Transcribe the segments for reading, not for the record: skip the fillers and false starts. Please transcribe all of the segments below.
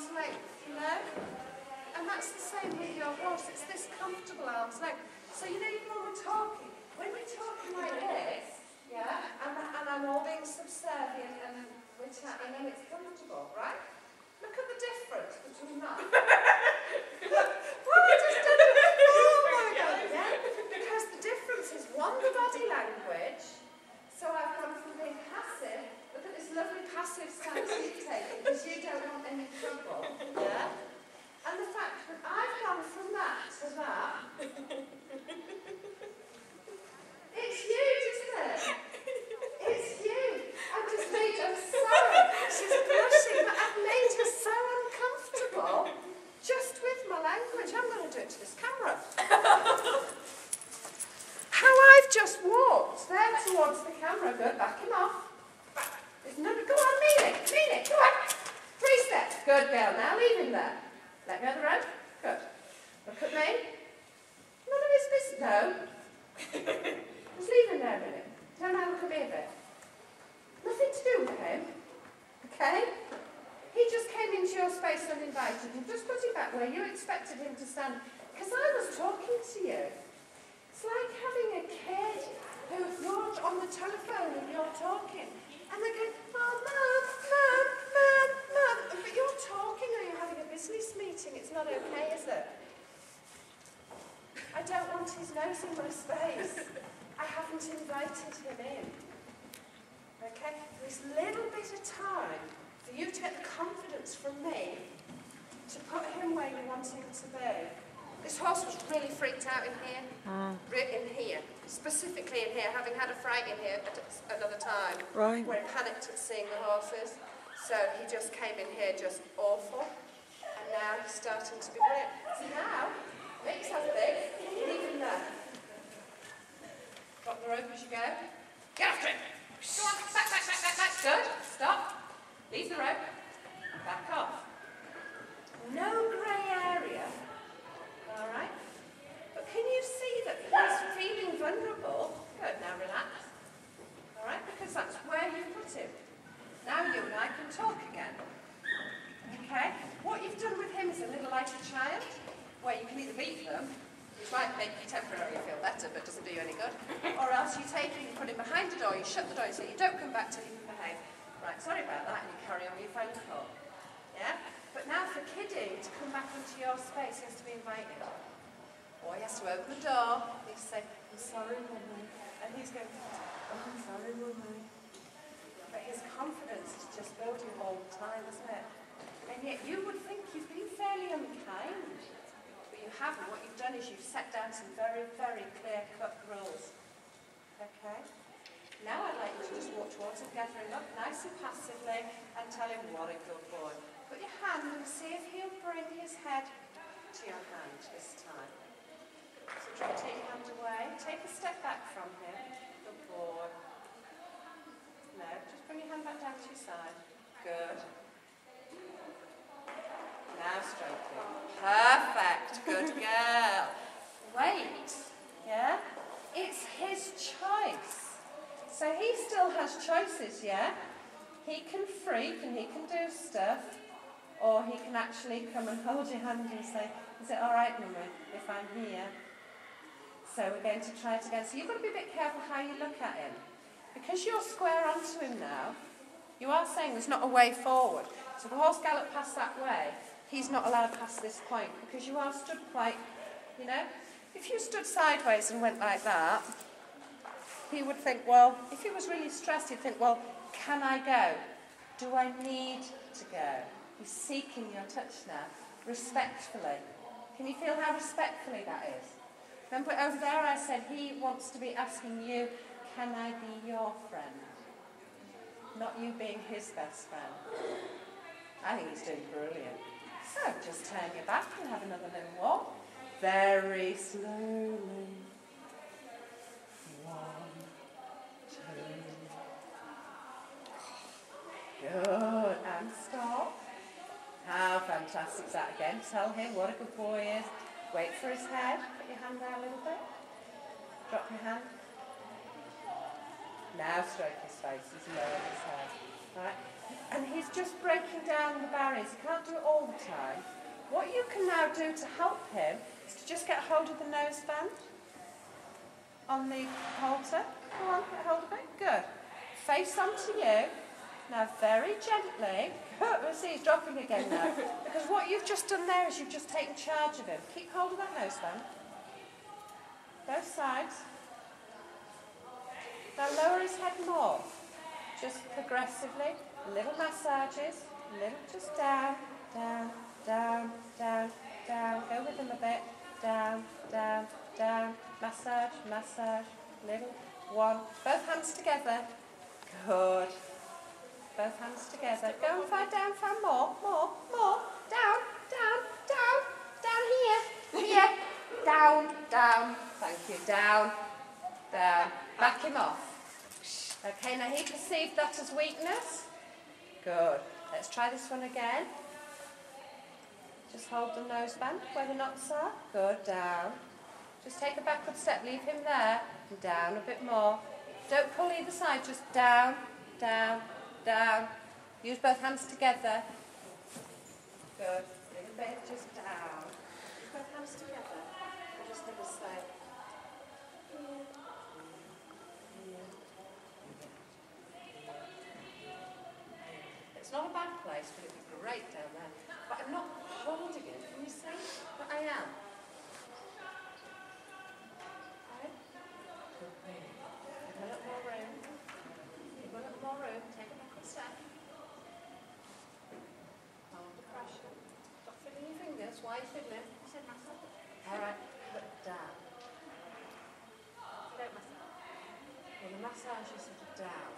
arm's length, you know? And that's the same with your horse. It's this comfortable arm's length. So, you know, when we're talking like this, yeah, and I'm all being subservient and we're chatting and it's comfortable, right? Look at the difference between that. What I just did? Oh my God, yeah? Because the difference is, one, the body language. So I've gone from being passive. Look at this lovely passive stance you've taken because you don't want any trouble, yeah? And the fact that I've gone from that to that. It's huge, isn't it? It's huge. I've just made her she's blushing, but I've made her so uncomfortable just with my language. I'm going to do it to this camera. How I've just walked there towards the camera. Good, back him off. There's another, go on, mean it, go on. 3 steps. Good girl, now leave him there. Let go of the road. Good. Look at me. None of his business. No. Just leave him there a minute. Turn around, look at me a bit. Nothing to do with him. Okay? He just came into your space uninvited and just put him back where you expected him to stand. Because I was talking to you. It's like having a kid who you're on the telephone and you're talking. And they go, oh, Mum. But you're talking or you're having a business meeting. It's not okay, is it? I don't want his nose in my space. I haven't invited him in. Okay? This little bit of time for you to get the confidence from me to put him where you want him to be. This horse was really freaked out in here. In here. Specifically in here, having had a fright in here at another time. Right. Where he panicked at seeing the horses. So he just came in here just awful. And now he's starting to be brilliant. So now, make yourself big. Leave him there. Drop the rope as you go. Get after him. Go on, back. Good. Stop. Leave the rope. Back off. No grey area. All right. But can you see that he's feeling vulnerable? Good. Now relax. All right. Because that's where you put him. Now you and I can talk again. Okay. What you've done with him is a little like a child, where you can either beat them, which might make you temporarily feel better, but doesn't do you any good. Or else you take him, you put him behind the door, you shut the door, you say, you don't come back till you can behave. Right, sorry about that, and you carry on with your phone call. Yeah? But now for Kiddie to come back into your space, he has to be invited. Or he has to open the door, he has to say, I'm sorry, Mummy. And he's going, oh, I'm sorry, Mummy. But his confidence is just building all the time, isn't it? And yet you would think you've been fairly unkind. You haven't. What you've done is you've set down some very, very clear-cut rules. Okay? Now I'd like you to just walk towards him, gather him up nice and passively, and tell him, what a good boy. Put your hand and see if he'll bring his head to your hand this time. So try to take your hand away. Take a step back from him. Good boy. No, just bring your hand back down to your side. Good. Now stroke him. Perfect. Good girl. Wait. Yeah? It's his choice. So he still has choices, yeah? He can freak and he can do stuff. Or he can actually come and hold your hand and say, is it all right, Mummy, if I'm here? So we're going to try it again. So you've got to be a bit careful how you look at him. Because you're square onto him now, you are saying there's not a way forward. So if the horse galloped past that way, he's not allowed past this point because you are stood quite, you know. If you stood sideways and went like that, he would think, well, if he was really stressed, he'd think, well, can I go? Do I need to go? He's seeking your touch now, respectfully. Can you feel how respectfully that is? Remember over there I said he wants to be asking you, can I be your friend? Not you being his best friend. I think he's doing brilliant. So just turn your back and have another little walk. Very slowly. 1, 2. Good. And stop. How fantastic is that again? Tell him what a good boy he is. Wait for his head. Put your hand down a little bit. Drop your hand. Now stroke his face. He's lowering his head. Right. And he's just breaking down the barriers. He can't do it all the time. What you can now do to help him is to just get hold of the noseband on the halter. Go on, get hold of it. Good. Face onto you. Now very gently. We'll see he's dropping again now. Because what you've just done there is you've just taken charge of him. Keep hold of that noseband. Both sides. Now lower his head more. Just progressively. Little massages. Little just down, down, down, down, down. Go with him a bit. Down, down, down. Massage, massage. Little one. Both hands together. Good. Both hands together. Go and find down, find more, more, more. Down, down, down, down here, here. Down, down. Thank you. Down, down. Back him off. Okay, now he perceived that as weakness. Good. Let's try this one again. Just hold the noseband where the knots are. Good. Down. Just take a backward step. Leave him there. And down a bit more. Don't pull either side. Just down, down, down. Use both hands together. Good. A little bit. Just down. Use both hands together. And just little side. It's not a bad place, but it'd be great down there. But I'm not holding it. Can you see? But I am. Right? Give a little more room. Give a little more room. Take a backward step. Hold the pressure. Stop fiddling your fingers. Why are you fiddling? I said myself. All right. Look down. Don't massage. Well, the massage is sort of down.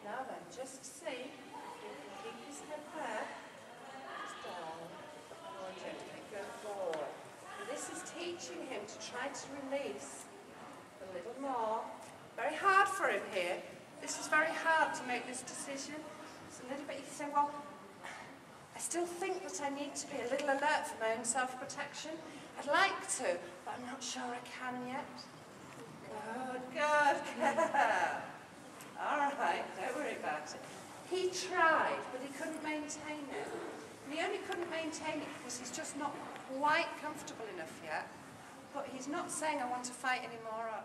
Now then, just see if you can keep his head there, just down, more gently, go forward. And this is teaching him to try to release a little more. Very hard for him here. This is very hard to make this decision. It's a little bit, you can say, well, I still think that I need to be a little alert for my own self-protection. I'd like to, but I'm not sure I can yet. Good, good, good. All right, don't worry about it. He tried, but he couldn't maintain it. And he only couldn't maintain it because he's just not quite comfortable enough yet. But he's not saying, I want to fight anymore, or